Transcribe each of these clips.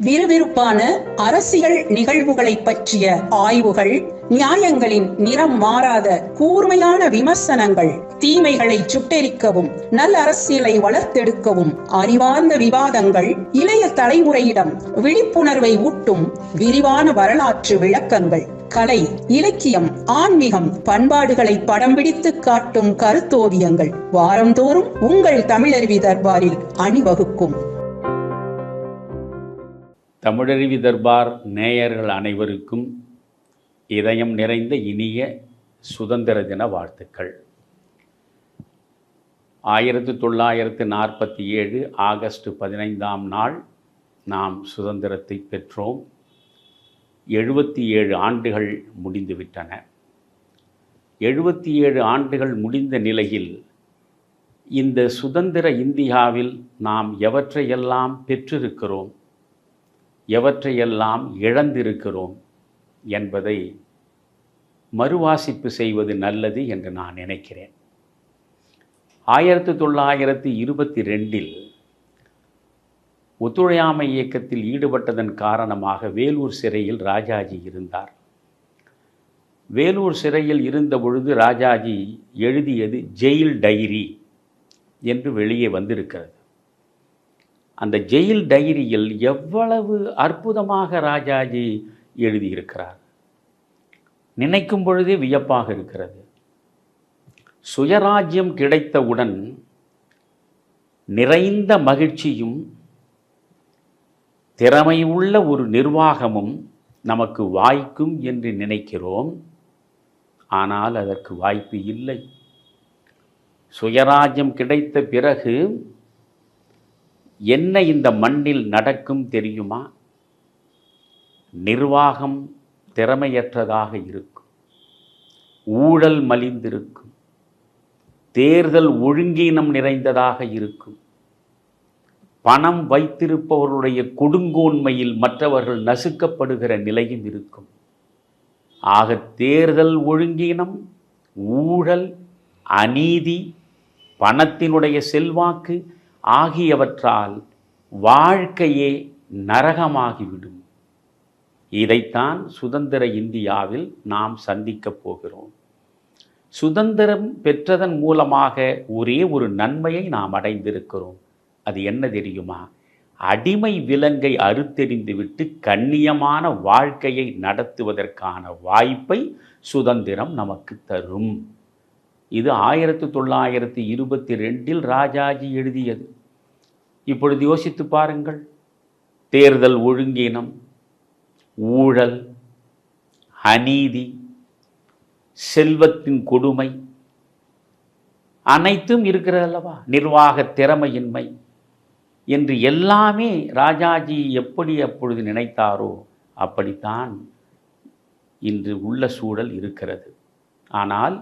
விறுவிறுப்பான அரசியல் நிகழ்வுகளை பற்றிய ஆய்வுகள், நியாயங்களின் நிறம் மாறாத கூர்மையான விமர்சனங்கள், தீமைகளை சுட்டெரிக்கவும் நல்ல அரசியலை வளர்த்தெடுக்கவும் அறிவார்ந்த விவாதங்கள், இளைய தலைமுறையிடம் விழிப்புணர்வை ஊட்டும் விரிவான வரலாற்று விளக்கங்கள், கலை, இலக்கியம், ஆன்மீகம், பண்பாடுகளை படம் பிடித்து காட்டும் கருத்தோவியங்கள் வாரந்தோறும் உங்கள் தமிழருவி தர்பாரில் அணிவகுக்கும். தமிழருவி தர்பார் நேயர்கள் அனைவருக்கும் இதயம் நிறைந்த இனிய சுதந்திர தின வாழ்த்துக்கள். 1947 ஆகஸ்ட் 15ஆம் நாள் நாம் சுதந்திரத்தை பெற்றோம். 77 ஆண்டுகள் முடிந்துவிட்டன. 77 ஆண்டுகள் முடிந்த நிலையில் இந்த சுதந்திர இந்தியாவில் நாம் எவற்றையெல்லாம் பெற்றிருக்கிறோம், எவற்றையெல்லாம் இழந்திருக்கிறோம் என்பதை மறுவாசிப்பு செய்வது நல்லது என்று நான் நினைக்கிறேன். 1922 ஒத்துழையாமை இயக்கத்தில் ஈடுபட்டதன் காரணமாக வேலூர் சிறையில் ராஜாஜி இருந்தார். வேலூர் சிறையில் இருந்த பொழுது ராஜாஜி எழுதியது ஜெயில் டைரி என்று வெளியே வந்திருக்கிறது. அந்த ஜெயில் டைரியில் எவ்வளவு அற்புதமாக ராஜாஜி எழுதியிருக்கிறார். நினைக்கும் பொழுதே வியப்பாக இருக்கிறது. சுயராஜ்யம் கிடைத்தவுடன் நிறைந்த மகிழ்ச்சியும் திறமையுள்ள ஒரு நிர்வாகமும் நமக்கு வாய்க்கும் என்று நினைக்கிறோம். ஆனால் அதற்கு வாய்ப்பு இல்லை. சுயராஜ்யம் கிடைத்த பிறகு என்ன இந்த மண்ணில் நடக்கும் தெரியுமா? நிர்வாகம் திறமையற்றதாக இருக்கும், ஊழல் மலிந்திருக்கும், தேர்தல் ஒழுங்கீனம் நிறைந்ததாக இருக்கும், பணம் வைத்திருப்பவர்களுடைய கொடுங்கோன்மையில் மற்றவர்கள் நசுக்கப்படுகிற நிலையும் இருக்கும். ஆக தேர்தல் ஒழுங்கீனம், ஊழல், அநீதி, பணத்தினுடைய செல்வாக்கு ஆகியவற்றால் வாழ்க்கையே நரகமாகிவிடும். இதைத்தான் சுதந்திர இந்தியாவில் நாம் சந்திக்கப் போகிறோம். சுதந்திரம் பெற்றதன் மூலமாக ஒரே ஒரு நன்மையை நாம் அடைந்திருக்கிறோம். அது என்ன தெரியுமா? அடிமை விலங்கை அறுத்தெறிந்துவிட்டு கண்ணியமான வாழ்க்கையை நடத்துவதற்கான வாய்ப்பை சுதந்திரம் நமக்கு தரும். இது 1922 ராஜாஜி எழுதியது. இப்பொழுது யோசித்து பாருங்கள். தேர்தல் ஒழுங்கீனம், ஊழல், அநீதி, செல்வத்தின் கொடுமை அனைத்தும் இருக்கிறதல்லவா, நிர்வாக திறமையின்மை என்று எல்லாமே ராஜாஜி எப்படி அப்பொழுது நினைத்தாரோ அப்படித்தான் இன்று உள்ள சூழல் இருக்கிறது. ஆனால்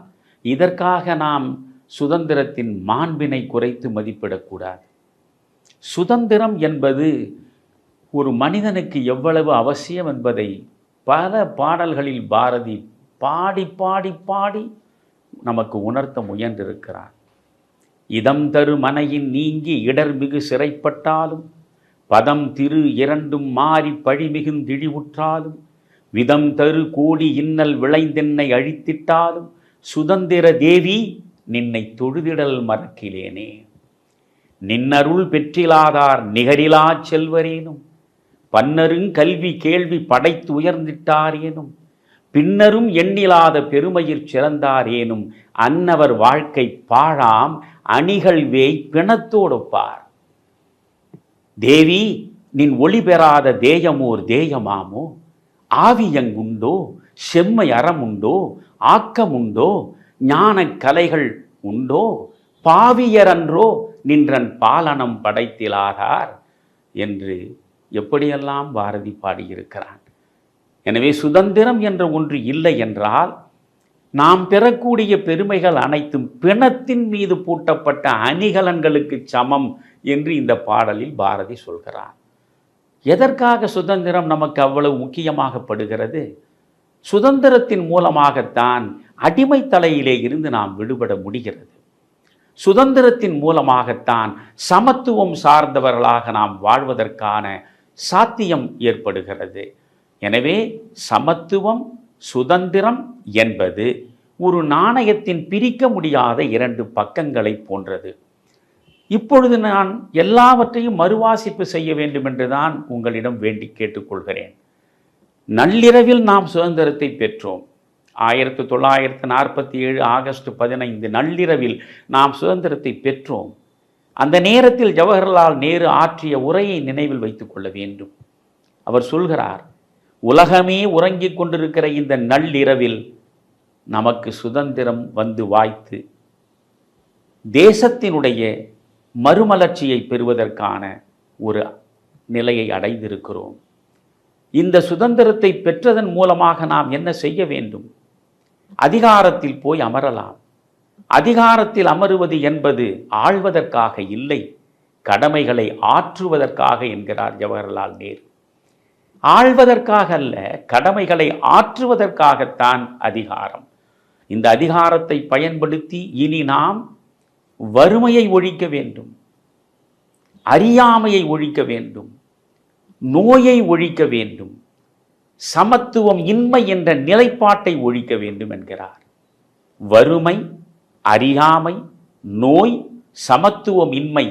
இதற்காக நாம் சுதந்திரத்தின் மாண்பினை குறைத்து மதிப்பிடக்கூடாது. சுதந்திரம் என்பது ஒரு மனிதனுக்கு எவ்வளவு அவசியம் என்பதை பல பாடல்களில் பாரதி பாடி பாடி பாடி நமக்கு உணர்த்த முயன்றிருக்கிறார். இதம் தரு மனையின் நீங்கி இடர்மிகு சிறைப்பட்டாலும், பதம் திரு இரண்டும் மாறி பழிமிகுந்திழிவுற்றாலும், விதம் தரு கோடி இன்னல் விளைந்தென்னை அழித்திட்டாலும், சுதந்திர தேவி நின்னை தொழுதிடல் மறக்கிலேனே. நின்னருள் பெற்றிலாதார் நிகரிலா செல்வரேனும், பன்னருங் கல்வி கேள்வி படைத்து உயர்ந்திட்டாரேனும், பின்னரும் எண்ணிலாத பெருமையிற் சிறந்தாரேனும், அன்னவர் வாழ்க்கை பாழாம் அணிகள் வேய் பிணத்தோடொப்பார். தேவி நின் ஒளி பெறாத தேயமோர் தேயமாமோ, ஆவியங்குண்டோ, செம்மை அறமுண்டோ, ஆக்கமுண்டோ, ஞான கலைகள் உண்டோ, பாவியரன்றோ நின்றன் பாலனம் படைத்திலாதார் என்று எப்படியெல்லாம் பாரதி பாடியிருக்கிறான். எனவே சுதந்திரம் என்ற ஒன்று இல்லை என்றால் நாம் பெறக்கூடிய பெருமைகள் அனைத்தும் பிணத்தின் மீது பூட்டப்பட்ட அணிகலன்களுக்கு சமம் என்று இந்த பாடலில் பாரதி சொல்கிறார். எதற்காக சுதந்திரம் நமக்கு அவ்வளவு முக்கியமாகப்படுகிறது? சுதந்திரத்தின் மூலமாகத்தான் அடிமை தலையிலே இருந்து நாம் விடுபட முடிகிறது. சுதந்திரத்தின் மூலமாகத்தான் சமத்துவம் சார்ந்தவர்களாக நாம் வாழ்வதற்கான சாத்தியம் ஏற்படுகிறது. எனவே சமத்துவம், சுதந்திரம் என்பது ஒரு நாணயத்தின் பிரிக்க முடியாத இரண்டு பக்கங்களை போன்றது. இப்பொழுது நான் எல்லாவற்றையும் மறுவாசிப்பு செய்ய வேண்டும் என்றுதான் உங்களிடம் வேண்டி கேட்டுக்கொள்கிறேன். நள்ளிரவில் நாம் சுதந்திரத்தை பெற்றோம். 1947 ஆகஸ்ட் 15 நள்ளிரவில் நாம் சுதந்திரத்தை பெற்றோம். அந்த நேரத்தில் ஜவஹர்லால் நேரு ஆற்றிய உரையை நினைவில் வைத்துக் கொள்ள வேண்டும். அவர் சொல்கிறார், உலகமே உறங்கிக் கொண்டிருக்கிற இந்த நள்ளிரவில் நமக்கு சுதந்திரம் வந்து வாய்த்து தேசத்தினுடைய மறுமலர்ச்சியை பெறுவதற்கான ஒரு நிலையை அடைந்திருக்கிறோம். இந்த சுதந்திரத்தை பெற்றதன் மூலமாக நாம் என்ன செய்ய வேண்டும்? அதிகாரத்தில் போய் அமரலாம். அதிகாரத்தில் அமருவது என்பது ஆள்வதற்காக இல்லை, கடமைகளை ஆற்றுவதற்காக என்கிறார் ஜவஹர்லால் நேரு. ஆள்வதற்காக அல்ல, கடமைகளை ஆற்றுவதற்காகத்தான் அதிகாரம். இந்த அதிகாரத்தை பயன்படுத்தி இனி நாம் வறுமையை ஒழிக்க வேண்டும், அறியாமையை ஒழிக்க வேண்டும், நோயை ஒழிக்க வேண்டும், சமத்துவம் இன்மை என்ற நிலைப்பாட்டை ஒழிக்க வேண்டும் என்கிறார். வறுமை, அறியாமை, நோய், சமத்துவம் இன்மை,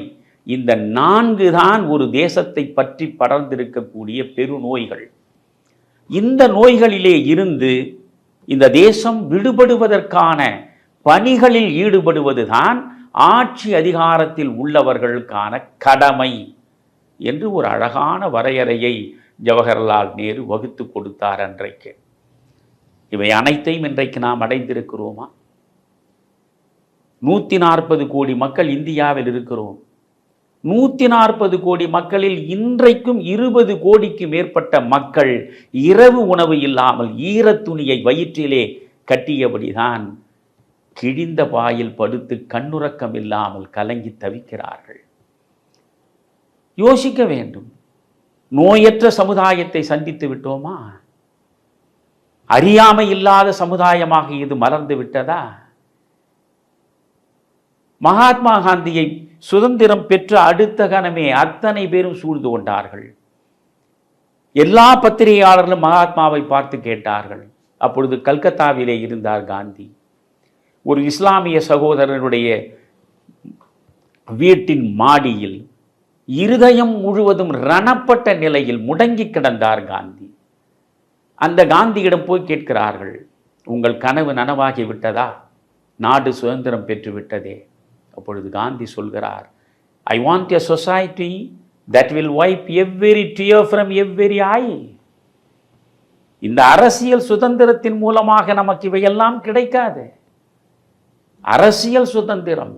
இந்த 4 தான் ஒரு தேசத்தை பற்றி படர்ந்திருக்கக்கூடிய பெருநோய்கள். இந்த நோய்களிலே இருந்து இந்த தேசம் விடுபடுவதற்கான பணிகளில் ஈடுபடுவதுதான் ஆட்சி அதிகாரத்தில் உள்ளவர்களுக்கான கடமை என்று ஒரு அழகான வரையறையை ஜவஹர்லால் நேரு வகுத்து கொடுத்தார் அன்றைக்கு. இவை அனைத்தையும் இன்றைக்கு நாம் அடைந்திருக்கிறோமா? 140 கோடி மக்கள் இந்தியாவில் இருக்கிறோம். 140 கோடி மக்களில் இன்றைக்கும் 20 கோடிக்கு மேற்பட்ட மக்கள் இரவு உணவு இல்லாமல் ஈரத்துணியை வயிற்றிலே கட்டியபடிதான் கிழிந்த பாயில் படுத்து கண்ணுறக்கம் இல்லாமல் கலங்கி தவிக்கிறார்கள். யோசிக்க வேண்டும். நோயற்ற சமுதாயத்தை சந்தித்து விட்டோமா? அறியாமை இல்லாத சமுதாயமாக இது மலர்ந்து விட்டதா? மகாத்மா காந்தியை சுதந்திரம் பெற்ற அடுத்த கணமே அத்தனை பேரும் சூழ்ந்து கொண்டார்கள். எல்லா பத்திரிகையாளர்களும் மகாத்மாவை பார்த்து கேட்டார்கள். அப்பொழுது கல்கத்தாவிலே இருந்தார் காந்தி. ஒரு இஸ்லாமிய சகோதரனுடைய வீட்டின் மாடியில் இருதயம் முழுவதும் ரணப்பட்ட நிலையில் முடங்கி கிடந்தார் காந்தி. அந்த காந்தியிடம் போய் கேட்கிறார்கள், உங்கள் கனவு நனவாகி விட்டதா? நாடு சுதந்திரம் பெற்று விட்டதே. அப்பொழுது காந்தி சொல்கிறார், I want a society that will wipe every tear from every eye. இந்த அரசியல் சுதந்திரத்தின் மூலமாக நமக்கு இவையெல்லாம் கிடைக்காது. அரசியல் சுதந்திரம்,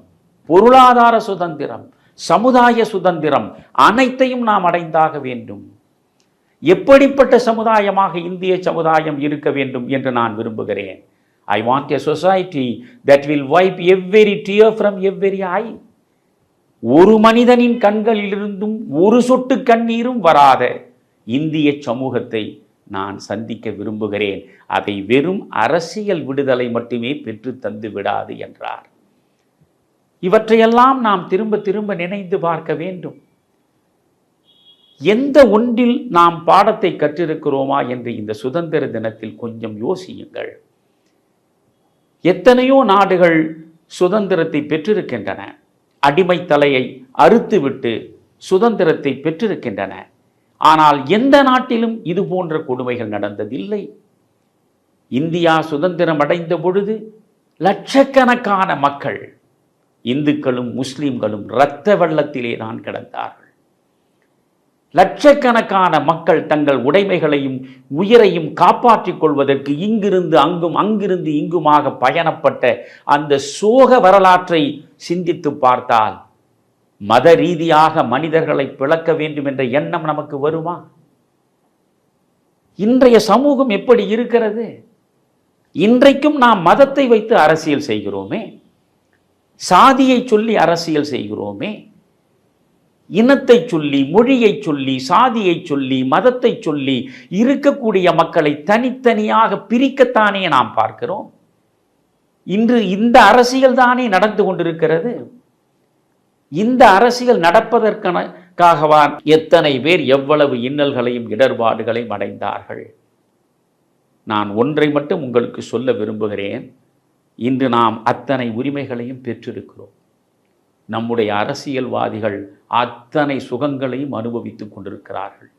பொருளாதார சுதந்திரம், சமுதாய சுதந்திரம் அனைத்தையும் நாம் அடைந்தாக வேண்டும். எப்படிப்பட்ட சமுதாயமாக இந்திய சமுதாயம் இருக்க வேண்டும் என்று நான் விரும்புகிறேன். I want a society that will wipe every tear from every eye. ஒரு மனிதனின் கண்களிலிருந்தும் ஒரு சொட்டு கண்ணீரும் வராத இந்திய சமூகத்தை நான் சந்திக்க விரும்புகிறேன். அதை வெறும் அரசியல் விடுதலை மட்டுமே பெற்று தந்து விடாது என்றார். இவற்றையெல்லாம் நாம் திரும்ப திரும்ப நினைந்து பார்க்க வேண்டும். எந்த ஒன்றில் நாம் பாடத்தை கற்றிருக்கிறோமா என்று இந்த சுதந்திர தினத்தில் கொஞ்சம் யோசியுங்கள். எத்தனையோ நாடுகள் சுதந்திரத்தை பெற்றிருக்கின்றன. அடிமை தலையை அறுத்துவிட்டு சுதந்திரத்தை பெற்றிருக்கின்றன. ஆனால் எந்த நாட்டிலும் இது போன்ற கொடுமைகள் நடந்ததில்லை. இந்தியா சுதந்திரம் அடைந்த பொழுது லட்சக்கணக்கான மக்கள், இந்துக்களும் முஸ்லிம்களும் இரத்த வெள்ளத்திலே தான் கிடந்தார்கள். லட்சக்கணக்கான மக்கள் தங்கள் உடைமைகளையும் உயிரையும் காப்பாற்றிக் கொள்வதற்கு இங்கிருந்து அங்கும் அங்கிருந்து இங்குமாக பயணப்பட்ட அந்த சோக வரலாற்றை சிந்தித்து பார்த்தால் மத ரீதியாக மனிதர்களை பிளக்க வேண்டும் என்ற எண்ணம் நமக்கு வருமா? இன்றைய சமூகம் எப்படி இருக்கிறது? இன்றைக்கும் நாம் மதத்தை வைத்து அரசியல் செய்கிறோமே, சாதியை சொல்லி அரசியல் செய்கிறோமே, இனத்தை சொல்லி, மொழியை சொல்லி, சாதியை சொல்லி, மதத்தை சொல்லி இருக்கக்கூடிய மக்களை தனித்தனியாக பிரிக்கத்தானே நாம் பார்க்கிறோம். இன்று இந்த அரசியல் தானே நடந்து கொண்டிருக்கிறது. இந்த அரசியல் நடப்பதற்கான காகவா எத்தனை பேர் எவ்வளவு இன்னல்களையும் இடர்பாடுகளையும் அடைந்தார்கள். நான் ஒன்றை மட்டும் உங்களுக்கு சொல்ல விரும்புகிறேன். இன்று நாம் அத்தனை உரிமைகளையும் பெற்றிருக்கிறோம். நம்முடைய அரசியல்வாதிகள் அத்தனை சுகங்களையும் அனுபவித்துக் கொண்டிருக்கிறார்கள்.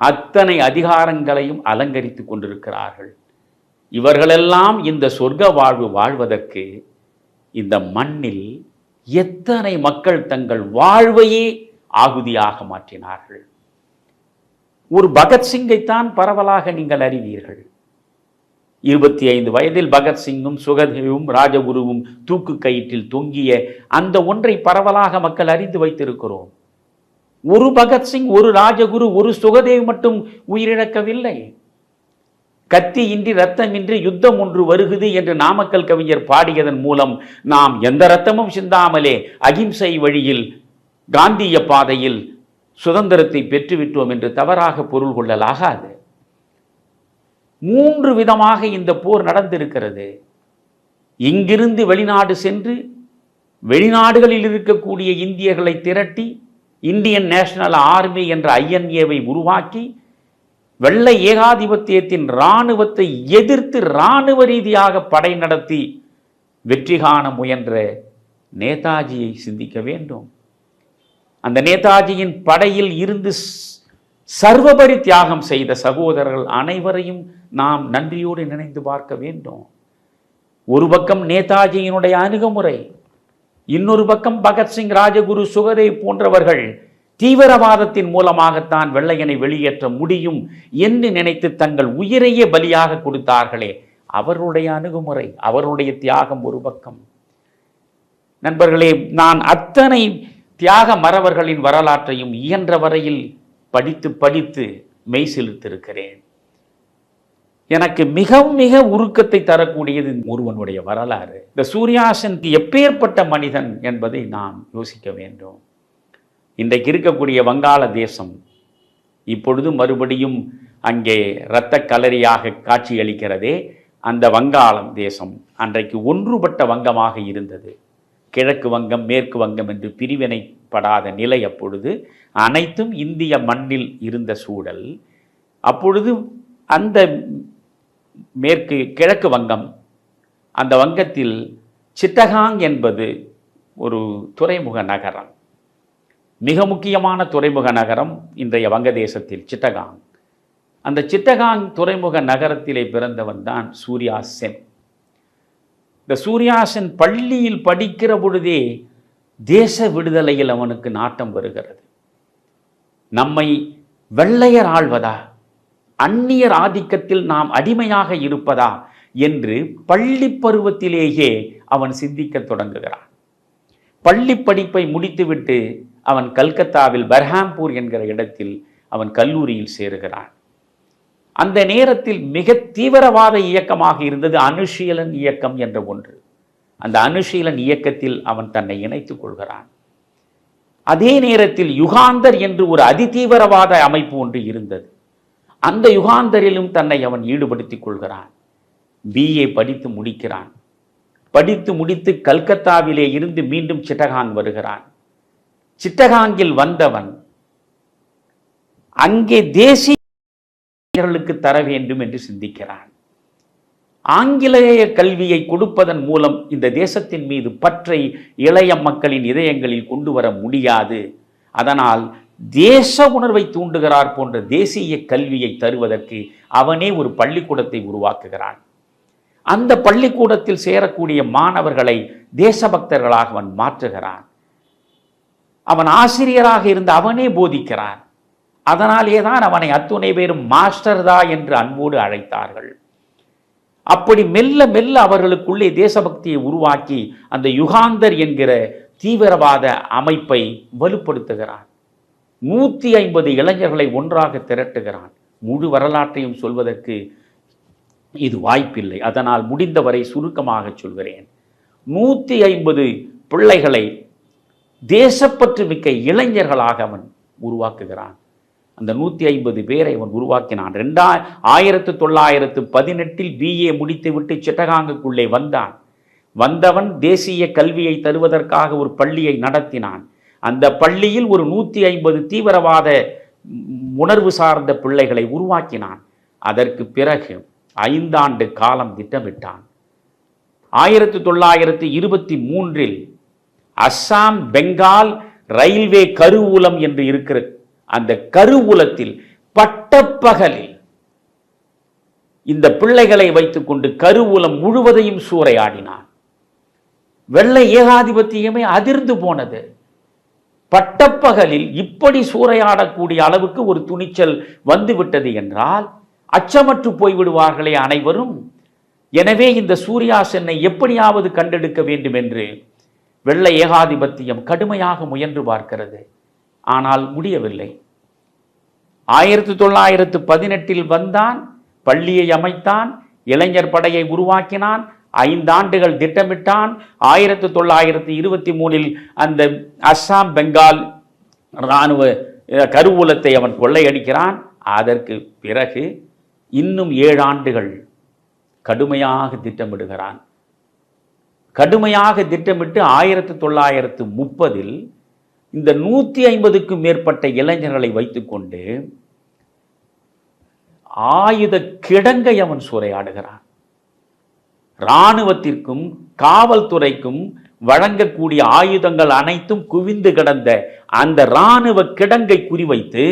அத்தனை அதிகாரங்களையும் அலங்கரித்துக் கொண்டிருக்கிறார்கள். இவர்களெல்லாம் இந்த சொர்க்க வாழ்வு வாழ்வதற்கு இந்த மண்ணில் எத்தனை மக்கள் தங்கள் வாழ்வையே ஆகுதியாக மாற்றினார்கள். ஒரு பகத்சிங்கைத்தான் பரவலாக நீங்கள் அறிவீர்கள். 25 வயதில் பகத்சிங்கும் சுகதேவும் ராஜகுருவும் தூக்கு கயிற்றில் தொங்கிய அந்த ஒன்றை பரவலாக மக்கள் அறிந்து வைத்திருக்கிறோம். ஒரு பகத்சிங், ஒரு ராஜகுரு, ஒரு சுகதேவ் மட்டும் உயிரிழக்கவில்லை. கத்தி இன்றி ரத்தமின்றி யுத்தம் ஒன்று வருகுது என்று நாமக்கல் கவிஞர் பாடியதன் மூலம் நாம் எந்த ரத்தமும் சிந்தாமலே அகிம்சை வழியில் காந்திய பாதையில் சுதந்திரத்தை பெற்றுவிட்டோம் என்று தவறாக பொருள் கொள்ளலாகாது. 3 விதமாக இந்த போர் நடந்திருக்கிறது. இங்கிருந்து வெளிநாடு சென்று வெளிநாடுகளில் இருக்கக்கூடிய இந்தியர்களை திரட்டி இந்தியன் நேஷனல் ஆர்மி என்ற INA-வை உருவாக்கி வெள்ளை ஏகாதிபத்தியத்தின் இராணுவத்தை எதிர்த்து இராணுவ ரீதியாக படை நடத்தி வெற்றி காண முயன்ற நேதாஜியை சிந்திக்க வேண்டும். அந்த நேதாஜியின் படையில் இருந்து சர்வபரி தியாகம் செய்த சகோதரர்கள் அனைவரையும் நாம் நன்றியோடு நினைந்து பார்க்க வேண்டும். ஒரு பக்கம் நேதாஜியினுடைய அணுகுமுறை, இன்னொரு பக்கம் பகத்சிங், ராஜகுரு, சுகதேவ் போன்றவர்கள் தீவிரவாதத்தின் மூலமாகத்தான் வெள்ளையனை வெளியேற்ற முடியும் என்று நினைத்து தங்கள் உயிரையே பலியாக கொடுத்தார்களே, அவர்களுடைய அணுகுமுறை, அவர்களுடைய தியாகம் ஒரு பக்கம். நண்பர்களே, நான் அத்தனை தியாக மறவர்களின் வரலாற்றையும் இயன்ற வரையில் படித்து படித்து மெய் செலுத்திருக்கிறேன். எனக்கு மிக மிக உருக்கத்தை தரக்கூடியது ஒருவனுடைய வரலாறு. இந்த சூர்யா சென் எப்பேற்பட்ட மனிதன் என்பதை நாம் யோசிக்க வேண்டும். இன்றைக்கு இருக்கக்கூடிய வங்காள தேசம் இப்பொழுது மறுபடியும் அங்கே இரத்த கலரியாக காட்சியளிக்கிறதே, அந்த வங்காளம் தேசம் அன்றைக்கு ஒன்றுபட்ட வங்கமாக இருந்தது. கிழக்கு வங்கம், மேற்கு வங்கம் என்று பிரிவினைப்படாத நிலை அப்பொழுது அனைத்தும் இந்திய மண்ணில் இருந்த சூழல். அப்பொழுது அந்த கிழக்கு வங்கம், அந்த வங்கத்தில் சிட்டகாங் என்பது ஒரு துறைமுக நகரம், மிக முக்கியமான துறைமுக நகரம் இன்றைய வங்கதேசத்தில் சிட்டகாங். அந்த சிட்டகாங் துறைமுக நகரத்திலே பிறந்தவன் தான் சூர்யா சென். இந்த சூர்யா சென் பள்ளியில் படிக்கிற பொழுதே தேச விடுதலையில் அவனுக்கு நாட்டம் வருகிறது. நம்மை வெள்ளையர் ஆள்வதா, அந்நியர் ஆதிக்கத்தில் நாம் அடிமையாக இருப்பதா என்று பள்ளி பருவத்திலேயே அவன் சிந்திக்க தொடங்குகிறான். பள்ளி படிப்பை முடித்துவிட்டு அவன் கல்கத்தாவில் பர்ஹாம்பூர் என்கிற இடத்தில் அவன் கல்லூரியில் சேருகிறான். அந்த நேரத்தில் மிக தீவிரவாத இயக்கமாக இருந்தது அனுஷீலன் இயக்கம் என்ற ஒன்று. அந்த அனுஷீலன் இயக்கத்தில் அவன் தன்னை இணைத்துக் கொள்கிறான். அதே நேரத்தில் யுகாந்தர் என்று ஒரு அதிதீவிரவாத அமைப்பு ஒன்று இருந்தது. அந்த யுகாந்தரிலும் தன்னை அவன் ஈடுபடுத்திக் கொள்கிறான். BA படித்து முடிக்கிறான். படித்து முடித்து கல்கத்தாவிலே இருந்து மீண்டும் சிட்டகாங் வருகிறான். சிட்டகாங்கில் வந்தவன் அங்கே தேசியர்களுக்கு தர வேண்டும் என்று சிந்திக்கிறான். ஆங்கிலேய கல்வியை கொடுப்பதன் மூலம் இந்த தேசத்தின் மீது பற்றை இளைய மக்களின் இதயங்களில் கொண்டு வர முடியாது. அதனால் தேச உணர்வை தூண்டுகிறார் போன்ற தேசிய கல்வியை தருவதற்கு அவனே ஒரு பள்ளிக்கூடத்தை உருவாக்குகிறான். அந்த பள்ளிக்கூடத்தில் சேரக்கூடிய மாணவர்களை தேசபக்தர்களாக அவன் மாற்றுகிறான். அவன் ஆசிரியராக இருந்து அவனே போதிக்கிறான். அதனாலேதான் அவனை அத்துணை பேரும் மாஸ்டர் தா என்று அன்போடு அழைத்தார்கள். அப்படி மெல்ல மெல்ல அவர்களுக்குள்ளே தேசபக்தியை உருவாக்கி அந்த யுகாந்தர் என்கிற தீவிரவாத அமைப்பை வலுப்படுத்துகிறான். 150 இளைஞர்களை ஒன்றாக திரட்டுகிறான். முழு வரலாற்றையும் சொல்வதற்கு இது வாய்ப்பில்லை. அதனால் முடிந்தவரை சுருக்கமாக சொல்கிறேன். 150 பிள்ளைகளை தேசப்பற்று மிக்க இளைஞர்களாக அவன் உருவாக்குகிறான். அந்த 150 பேரை அவன் உருவாக்கினான். 1918 BA முடித்துவிட்டு சிட்டகாங்குக்குள்ளே வந்தான். வந்தவன் தேசிய கல்வியை தருவதற்காக ஒரு பள்ளியை நடத்தினான். அந்த பள்ளியில் ஒரு 150 தீவிரவாத உணர்வு சார்ந்த பிள்ளைகளை உருவாக்கினான். அதற்கு பிறகு 5 ஆண்டு காலம் திட்டமிட்டான். 1923 அஸ்ஸாம் பெங்கால் ரயில்வே கருவூலம் என்று இருக்கிற அந்த கருவூலத்தில் பட்டப்பகலில் இந்த பிள்ளைகளை வைத்துக் கொண்டு கருவூலம் முழுவதையும் சூறையாடினான். வெள்ளை ஏகாதிபத்தியமே அதிர்ந்து போனது. பட்டப்பகலில் இப்படி சூறையாடக்கூடிய அளவுக்கு ஒரு துணிச்சல் வந்துவிட்டது என்றால் அச்சமற்று போய்விடுவார்களே அனைவரும். எனவே இந்த சூர்யா சென்னை எப்படியாவது கண்டெடுக்க வேண்டும் என்று வெள்ளை ஏகாதிபத்தியம் கடுமையாக முயன்று பார்க்கிறது. ஆனால் முடியவில்லை. 1918 வந்தான், பள்ளியை அமைத்தான், இளைஞர் படையை உருவாக்கினான், 5 ஆண்டுகள் திட்டமிட்டான். 1923 அந்த அஸ்ஸாம் பெங்கால் இராணுவ கருவூலத்தை அவன் கொள்ளையடிக்கிறான். அதற்கு பிறகு இன்னும் 7 ஆண்டுகள் கடுமையாக திட்டமிடுகிறான். கடுமையாக திட்டமிட்டு 1930 இந்த 150க்கும் மேற்பட்ட இளைஞர்களை வைத்துக்கொண்டு ஆயுத கிடங்கை அவன் சூறையாடுகிறான். இராணுவத்திற்கும் காவல்துறைக்கும் வழங்கக்கூடிய ஆயுதங்கள் அனைத்தும் குவிந்து கிடந்த அந்த இராணுவ கிடங்கை குறிவைத்து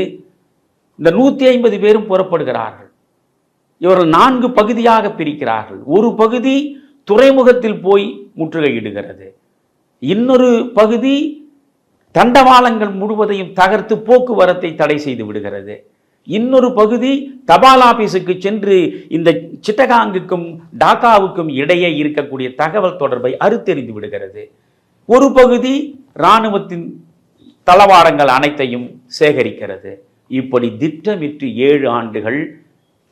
இந்த 150 பேரும் புறப்படுகிறார்கள். இவர்கள் 4 பகுதியாக பிரிக்கிறார்கள். ஒரு பகுதி துறைமுகத்தில் போய் முற்றுகையிடுகிறது, இன்னொரு பகுதி தண்டவாளங்கள் முழுவதையும் தகர்த்து போக்குவரத்தை தடை செய்து விடுகிறது, இன்னொரு பகுதி தபால் ஆபீஸுக்கு சென்று இந்த சிட்டகாங்குக்கும் டாக்காவுக்கும் இடையே இருக்கக்கூடிய தகவல் தொடர்பை அறுத்தெறிந்து விடுகிறது. ஒரு பகுதி இராணுவத்தின் தளவாடங்கள் அனைத்தையும் சேகரிக்கிறது. இப்படி திட்டமிட்டு 7 ஆண்டுகள்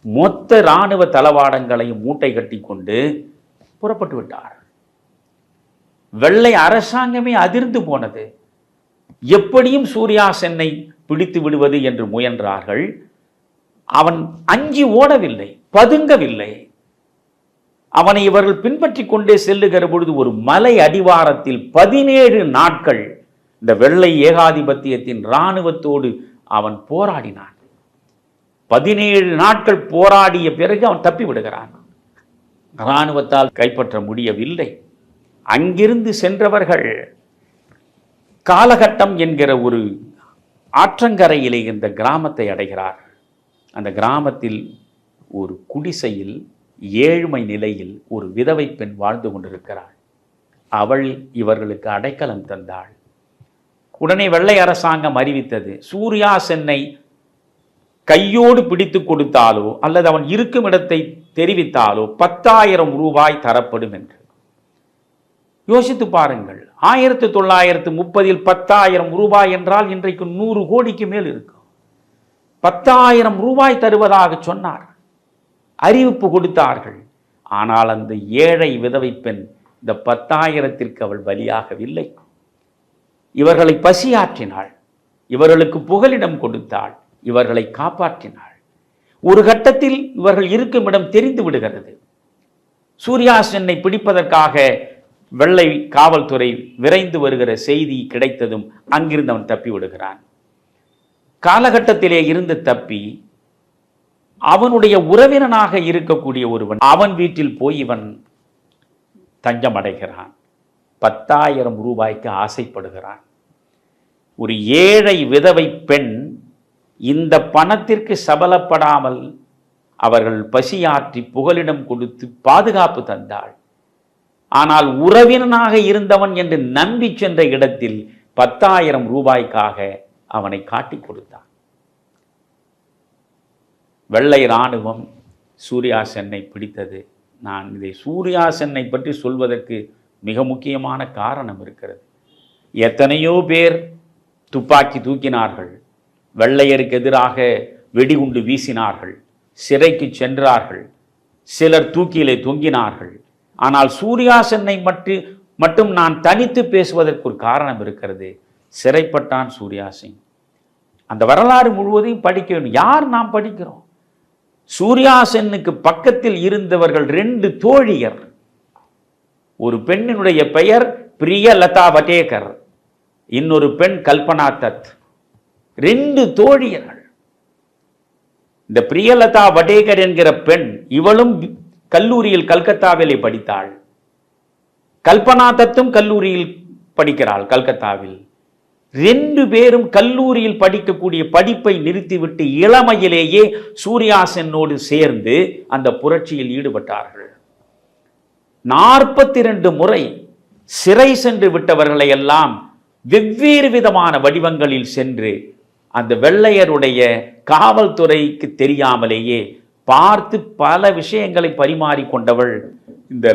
மொத்த இராணுவ தளவாடங்களையும் மூட்டை கட்டி கொண்டு புறப்பட்டு விட்டார். வெள்ளை அரசாங்கமே அதிர்ந்து போனது. எப்படியும் சூர்யா சென்னை பிடித்து விடுவது என்று முயன்றார்கள். அவன் அஞ்சி ஓடவில்லை, பதுங்கவில்லை. அவனை இவர்கள் பின்பற்றி கொண்டே செல்லுகிற பொழுது ஒரு மலை அடிவாரத்தில் 17 நாட்கள் இந்த வெள்ளை ஏகாதிபத்தியத்தின் இராணுவத்தோடு அவன் போராடினான். 17 நாட்கள் போராடிய பிறகு அவன் தப்பி விடுகிறான். இராணுவத்தால் கைப்பற்ற முடியவில்லை. அங்கிருந்து சென்றவர்கள் காலகட்டம் என்கிற ஒரு ஆற்றங்கரையிலே இந்த கிராமத்தை அடைகிறார். அந்த கிராமத்தில் ஒரு குடிசையில் ஏழ்மை நிலையில் ஒரு விதவை பெண் வாழ்ந்து கொண்டிருக்கிறாள். அவள் இவர்களுக்கு அடைக்கலம் தந்தாள். உடனே வெள்ளை அரசாங்கம் அறிவித்தது, சூர்யா சென்னை கையோடு பிடித்து கொடுத்தாலோ அல்லது அவன் இருக்கும் இடத்தை தெரிவித்தாலோ 10,000 ரூபாய் தரப்படும் என்று. யோசித்து பாருங்கள், 1930 10,000 ரூபாய் என்றால் இன்றைக்கு 100 கோடிக்கு மேல் இருக்கும். 10,000 ரூபாய் தருவதாக சொன்னார், அறிவிப்பு கொடுத்தார்கள். ஆனால் அந்த ஏழை விதவை பெண் இந்த 10,000ற்கு அவள் பலியாகவில்லை. இவர்களை பசியாற்றினாள், இவர்களுக்கு புகலிடம் கொடுத்தாள், இவர்களை காப்பாற்றினாள். ஒரு கட்டத்தில் இவர்கள் இருக்கும் இடம் தெரிந்து விடுகிறது. சூர்யா சென்னை பிடிப்பதற்காக வெள்ளை காவல்துறை விரைந்து வருகிற செய்தி கிடைத்ததும் அங்கிருந்து அவன் தப்பி விடுகிறான். காலகட்டத்திலே இருந்து தப்பி அவனுடைய உறவினனாக இருக்கக்கூடிய ஒருவன் அவன் வீட்டில் போய் இவன் தஞ்சம் அடைகிறான். 10,000 ரூபாய்க்கு ஆசைப்படுகிறான். ஒரு ஏழை விதவை பெண் இந்த பணத்திற்கு சபலப்படாமல் அவர்கள் பசியாற்றி புகலிடம் கொடுத்து பாதுகாப்பு தந்தாள். ஆனால் உறவினனாக இருந்தவன் என்று நம்பி சென்ற இடத்தில் 10,000 ரூபாய்க்காக அவனை காட்டி கொடுத்தான். வெள்ளை இராணுவம் சூர்யா சென்னை பிடித்தது. நான் இதை சூர்யா சென்னை பற்றி சொல்வதற்கு மிக முக்கியமான காரணம் இருக்கிறது. எத்தனையோ பேர் துப்பாக்கி தூக்கினார்கள், வெள்ளையருக்கு எதிராக வெடிகுண்டு வீசினார்கள், சிறைக்கு சென்றார்கள், சிலர் தூக்கிலே தொங்கினார்கள். ஆனால் சூர்யா சென்னை மட்டும் நான் தனித்து பேசுவதற்கு ஒரு காரணம் இருக்கிறது. சிறைப்பட்டான் சூர்யா சிங். அந்த வரலாறு முழுவதையும் படிக்க வேண்டும். யார் நாம் படிக்கிறோம்? சூர்யா சென்னுக்கு பக்கத்தில் இருந்தவர்கள் 2 தோழியர். ஒரு பெண்ணினுடைய பெயர் பிரியலதா வடேகர், இன்னொரு பெண் கல்பனா தத், 2 தோழியர்கள். இந்த பிரியலதா வடேகர் என்கிற பெண், இவளும் கல்லூரியில் கல்கத்தாவிலே படித்தாள். கல்பனா தத்தும் கல்லூரியில் படிக்கிறாள் கல்கத்தாவில். 2 பேரும் கல்லூரியில் படிக்கக்கூடிய படிப்பை நிறுத்திவிட்டு இளமையிலேயே சூர்யா சென்னோடு சேர்ந்து அந்த புரட்சியில் ஈடுபட்டார்கள். 42 முறை சிறை சென்று விட்டவர்களை எல்லாம் வெவ்வேறு விதமான வடிவங்களில் சென்று அந்த வெள்ளையருடைய காவல்துறைக்கு தெரியாமலேயே பார்த்து பல விஷயங்களை பரிமாறிக்கொண்டவள் இந்த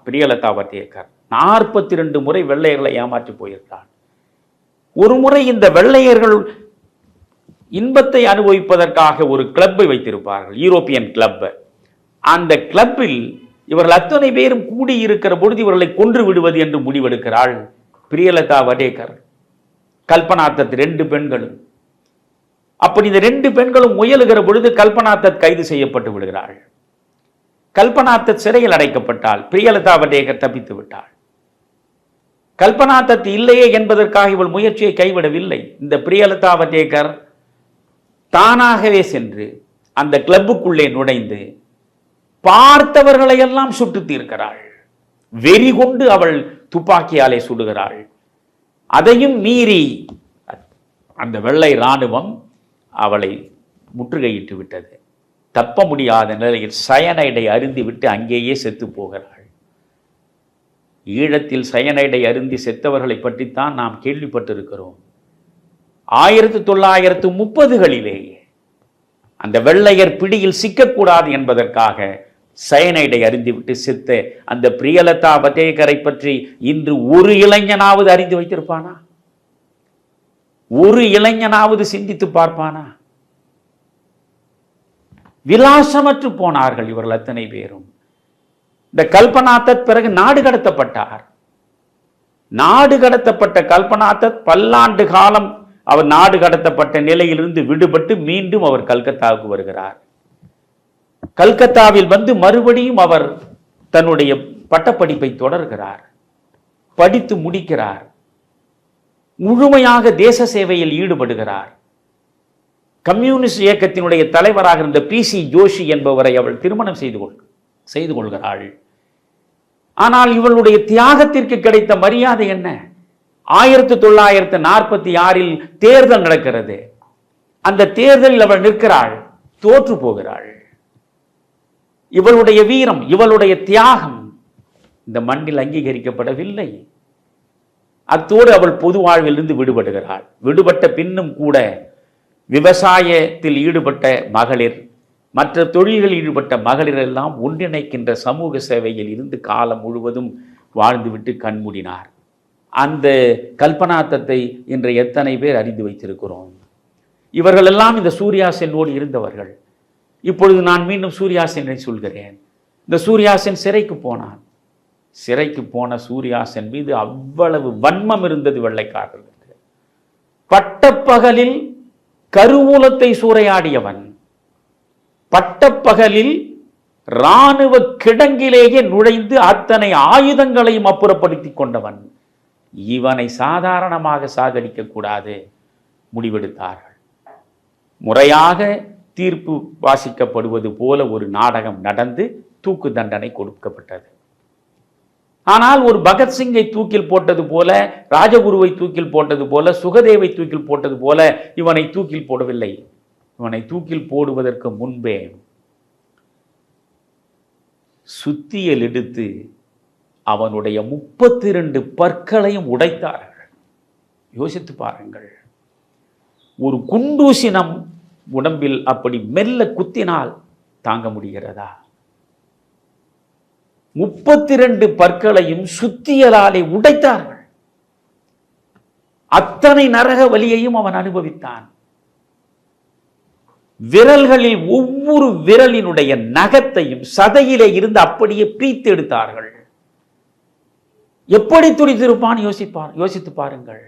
பிரியலதா வடேகர். 42 முறை வெள்ளையர்களை ஏமாற்றி போயிருக்கிறார். ஒரு முறை இந்த வெள்ளையர்கள் இன்பத்தை அனுபவிப்பதற்காக ஒரு கிளப்பை வைத்திருப்பார்கள், யூரோப்பியன் கிளப். அந்த கிளப்பில் இவர்கள் அத்தனை பேரும் கூடியிருக்கிற பொழுது இவர்களை கொன்று விடுவது என்று முடிவெடுக்கிறாள் பிரியலதா வடேகர், கல்பனா தத் 2 பெண்களும். அப்படி இந்த 2 பெண்களும் முயலுகிற பொழுது கல்பனா தத் கைது செய்யப்பட்டு விடுகிறாள். கல்பனா தத் சிறையில் அடைக்கப்பட்டாள். பிரியலதா வடேகர் தப்பித்து விட்டாள். கல்பனா தத் இல்லையே என்பதற்காக இவள் முயற்சியை கைவிடவில்லை. இந்த பிரியலதா வடேகர் தானாகவே சென்று அந்த கிளப்புக்குள்ளே நுழைந்து பார்த்தவர்களை எல்லாம் சுட்டு தீர்க்கிறாள். வெறி கொண்டு அவள் துப்பாக்கியாலே சுடுகிறாள். அதையும் மீறி அந்த வெள்ளை இராணுவம் அவளை முற்றுகையிட்டு விட்டது. தப்ப முடியாத நிலையில் சயனைடை அருந்திவிட்டு அங்கேயே செத்து போகிறாள். ஈழத்தில் சயனைடை அருந்தி செத்தவர்களை பற்றித்தான் நாம் கேள்விப்பட்டிருக்கிறோம். 1930களிலேயே அந்த வெள்ளையர் பிடியில் சிக்கக்கூடாது என்பதற்காக சயனைடை அருந்திவிட்டு செத்த அந்த பிரியலதா வடேகரை பற்றி இன்று ஒரு இளைஞனாவது அறிந்து வைத்திருப்பானா? ஒரு இளைஞனாவது சிந்தித்து பார்ப்பானா? விலாசமற்று போனார்கள் இவர்கள் அத்தனை பேரும். இந்த கல்பனா தத் பிறகு நாடு கடத்தப்பட்டார். நாடு கடத்தப்பட்ட கல்பனா தத் பல்லாண்டு காலம் அவர் நாடு கடத்தப்பட்ட நிலையிலிருந்து விடுபட்டு மீண்டும் அவர் கல்கத்தாவுக்கு வருகிறார். கல்கத்தாவில் வந்து மறுபடியும் அவர் தன்னுடைய பட்டப்படிப்பை தொடர்கிறார். படித்து முடிக்கிறார். முழுமையாக தேச சேவையில் ஈடுபடுகிறார். கம்யூனிஸ்ட் இயக்கத்தினுடைய தலைவராக இருந்த PC ஜோஷி என்பவரை அவள் திருமணம் செய்து கொள்கிறாள். ஆனால் இவளுடைய தியாகத்திற்கு கிடைத்த மரியாதை என்ன? 1946 தேர்தல் நடக்கிறது. அந்த தேர்தலில் அவள் நிற்கிறாள், தோற்று போகிறாள். இவளுடைய வீரம், இவளுடைய தியாகம் இந்த மண்ணில் அங்கீகரிக்கப்படவில்லை. அத்தோடு அவள் பொது வாழ்விலிருந்து விடுபடுகிறாள். விடுபட்ட பின்னும் கூட விவசாயத்தில் ஈடுபட்ட மகளிர், மற்ற தொழில்களில் ஈடுபட்ட மகளிர் எல்லாம் ஒன்றிணைக்கின்ற சமூக சேவையில் இருந்து காலம் முழுவதும் வாழ்ந்துவிட்டு கண்மூடினார். அந்த கல்பனா தத்தை இன்று எத்தனை பேர் அறிந்து வைத்திருக்கிறோம்? இவர்கள் எல்லாம் இந்த சூர்யா சென்னோடு இருந்தவர்கள். இப்பொழுது நான் மீண்டும் சூர்யா சென்னை சொல்கிறேன். இந்த சூர்யா சென் சிறைக்கு போனான். சிறைக்கு போன சூர்யா சென் மீது அவ்வளவு வன்மம் இருந்தது வெள்ளைக்காரர்களுக்கு. பட்டப்பகலில் கருவூலத்தை சூறையாடியவன், பட்டப்பகலில் இராணுவ கிடங்கிலேயே நுழைந்து அத்தனை ஆயுதங்களையும் அப்புறப்படுத்தி கொண்டவன். இவனை சாதாரணமாக சாகடிக்க கூடாது முடிவெடுத்தார்கள். முறையாக தீர்ப்பு வாசிக்கப்படுவது போல ஒரு நாடகம் நடந்து தூக்கு தண்டனை கொடுக்கப்பட்டது. ஆனால் ஒரு பகத்சிங்கை தூக்கில் போட்டது போல, ராஜகுருவை தூக்கில் போட்டது போல, சுகதேவை தூக்கில் போட்டது போல இவனை தூக்கில் போடவில்லை. இவனை தூக்கில் போடுவதற்கு முன்பே சுத்தியல் எடுத்து அவனுடைய 32 பற்களையும் உடைத்தார்கள். யோசித்து பாருங்கள். ஒரு குண்டூசினம் உடம்பில் அப்படி மெல்ல குத்தினால் தாங்க முடிகிறதா? 32 பற்களையும் சுத்தியலாலே உடைத்தார்கள். அத்தனை நரக வலியையும் அவன் அனுபவித்தான். விரல்களில் ஒவ்வொரு விரலினுடைய நகத்தையும் சதையிலே இருந்து அப்படியே பீத்து எடுத்தார்கள். எப்படி துடித்திருப்பான் யோசித்து பாருங்கள்.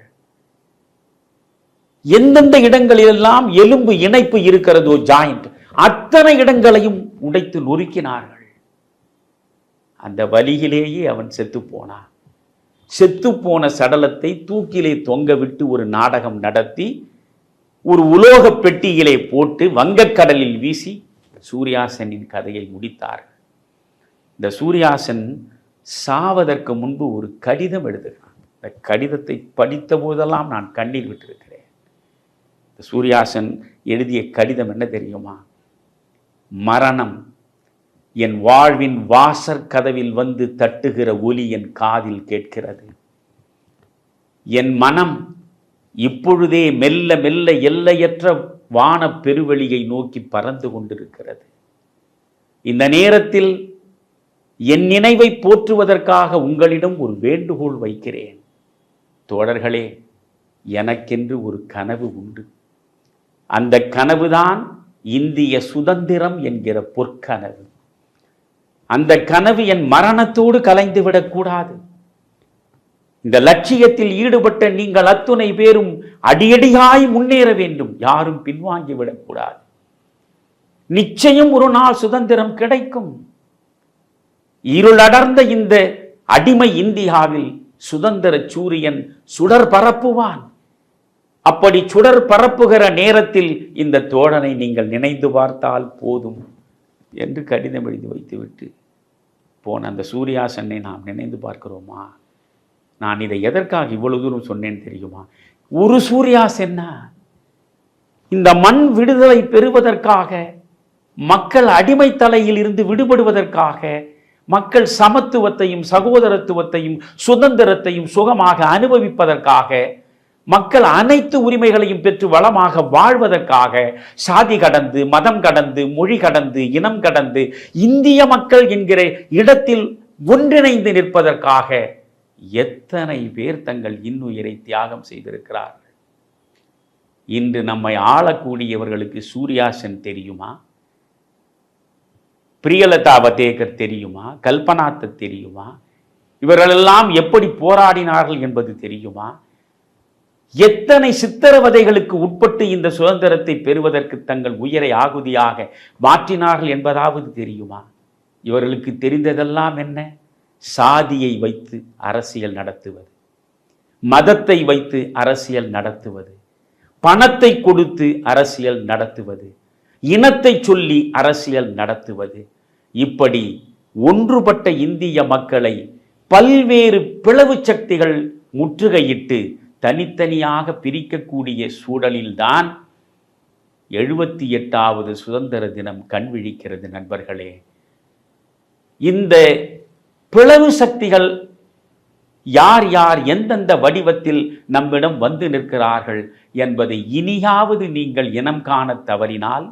எந்தெந்த இடங்களிலெல்லாம் எலும்பு இணைப்பு இருக்கிறதோ, ஜாயிண்ட், அத்தனை இடங்களையும் உடைத்து நொறுக்கினார்கள். அந்த வலியிலேயே அவன் செத்து போனான். செத்துப்போன சடலத்தை தூக்கிலே தொங்க விட்டு ஒரு நாடகம் நடத்தி ஒரு உலோக பெட்டியிலே போட்டு வங்கக்கடலில் வீசி சூர்யாசனின் கதையை முடித்தார்கள். இந்த சூர்யாசன் சாவதற்கு முன்பு ஒரு கடிதம் எழுதுகிறான். இந்த கடிதத்தை படித்த போதெல்லாம் நான் கண்ணீர் விட்டிருக்கிறேன். இந்த சூர்யாசன் எழுதிய கடிதம் என்ன தெரியுமா? மரணம் என் வாழ்வின் வாசற் கதவில் வந்து தட்டுகிற ஒலி என் காதில் கேட்கிறது. என் மனம் இப்பொழுதே மெல்ல மெல்ல எல்லையற்ற வான பெருவெளியை நோக்கி பறந்து கொண்டிருக்கிறது. இந்த நேரத்தில் என் நினைவை போற்றுவதற்காக உங்களிடம் ஒரு வேண்டுகோள் வைக்கிறேன். தோழர்களே, எனக்கென்று ஒரு கனவு உண்டு. அந்த கனவுதான் இந்திய சுதந்திரம் என்கிற பொற்கனவு. அந்த கனவு என் மரணத்தோடு கலைந்துவிடக்கூடாது. இந்த லட்சியத்தில் ஈடுபட்ட நீங்கள் அத்துணை பேரும் அடியடியாய் முன்னேற வேண்டும். யாரும் பின்வாங்கி விடக்கூடாது. நிச்சயம் ஒரு நாள் சுதந்திரம் கிடைக்கும். இருளடர்ந்த இந்த அடிமை இந்தியாவில் சுதந்திர சூரியன் சுடர் பரப்புவான். அப்படி சுடர் பரப்புகிற நேரத்தில் இந்த தோழனை நீங்கள் நினைந்து பார்த்தால் போதும் என்று கடிதம் எழுதி வைத்துவிட்டு போன அந்த சூர்யாசனை நாம் நினைந்து பார்க்கிறோமா? நான் இதை எதற்காக இவ்வளவு தூரம் சொன்னேன் தெரியுமா? ஒரு சூர்யாசென்னா இந்த மண் விடுதலை பெறுவதற்காக, மக்கள் அடிமை தலையில் இருந்து விடுபடுவதற்காக, மக்கள் சமத்துவத்தையும் சகோதரத்துவத்தையும் சுதந்திரத்தையும் சுகமாக அனுபவிப்பதற்காக, மக்கள் அனைத்து உரிமைகளையும் பெற்று வளமாக வாழ்வதற்காக, சாதி கடந்து மதம் கடந்து மொழி கடந்து இனம் கடந்து இந்திய மக்கள் என்கிற இடத்தில் ஒன்றிணைந்து நிற்பதற்காக எத்தனை பேர் தங்கள் இன்னுயிரை தியாகம் செய்திருக்கிறார்கள். இன்று நம்மை ஆளக்கூடியவர்களுக்கு சூர்யாசன் தெரியுமா? பிரியலதா வதேகர் தெரியுமா? கல்பனாத்த தெரியுமா? இவர்களெல்லாம் எப்படி போராடினார்கள் என்பது தெரியுமா? எத்தனை சித்திரவதைகளுக்கு உட்பட்டு இந்த சுதந்திரத்தை பெறுவதற்கு தங்கள் உயிரை ஆகுதியாக மாற்றினார்கள் என்பதாவது தெரியுமா? இவர்களுக்கு தெரிந்ததெல்லாம் என்ன? சாதியை வைத்து அரசியல் நடத்துவது, மதத்தை வைத்து அரசியல் நடத்துவது, பணத்தை கொடுத்து அரசியல் நடத்துவது, இனத்தை சொல்லி அரசியல் நடத்துவது, இப்படி ஒன்றுபட்ட இந்திய மக்களை பல்வேறு பிளவு சக்திகள் முற்றுகையிட்டு தனித்தனியாக பிரிக்கக்கூடிய சூழலில்தான் 78வது சுதந்திர தினம் கண்விழிக்கிறது. நண்பர்களே, இந்த பிளவு சக்திகள் யார் யார் எந்தெந்த வடிவத்தில் நம்மிடம் வந்து நிற்கிறார்கள் என்பதை இனியாவது நீங்கள் இனம் காண தவறினால்,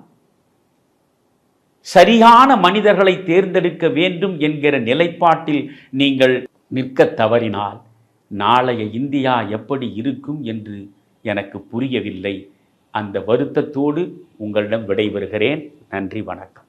சரியான மனிதர்களை தேர்ந்தெடுக்க வேண்டும் என்கிற நிலைப்பாட்டில் நீங்கள் நிற்க தவறினால், நாளைய இந்தியா எப்படி இருக்கும் என்று எனக்கு புரியவில்லை. அந்த வருத்தத்தோடு உங்களிடம் விடைபெறுகிறேன். நன்றி, வணக்கம்.